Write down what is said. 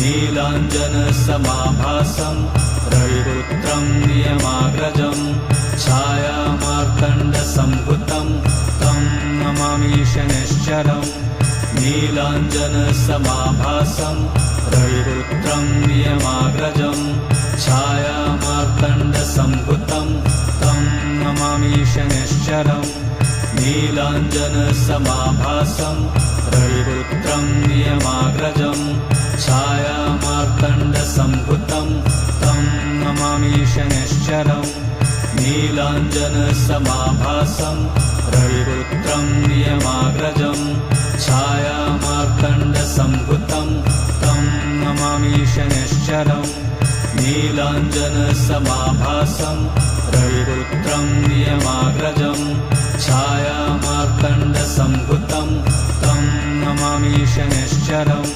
नीलाञ्जनसमाभासं रविपुत्रं नियमाग्रजं छायामार्तण्डसम्भुतं तं नमामि शनैश्चरम् नीलाञ्जनसमाभासं रविपुत्रं नियमाग्रजं छायामार्तण्डसम्भुतं तं नमामि शनैश्चरम् नीलाञ्जनसमाभासं रविपुत्रं नियमाग्रजं छायामार्तण्डसम्भुतं तं नमामि शनैश्चरम् नीलाञ्जनसमाभासं रविपुत्रं नियमाग्रजं छायामार्तण्डसम्भुतं तं नमामि शनैश्चरम् नीलाञ्जनसमाभासं रविपुत्रं नियमाग्रजं छायामार्तण्डसम्भुतं तं नमामि शनैश्चरम्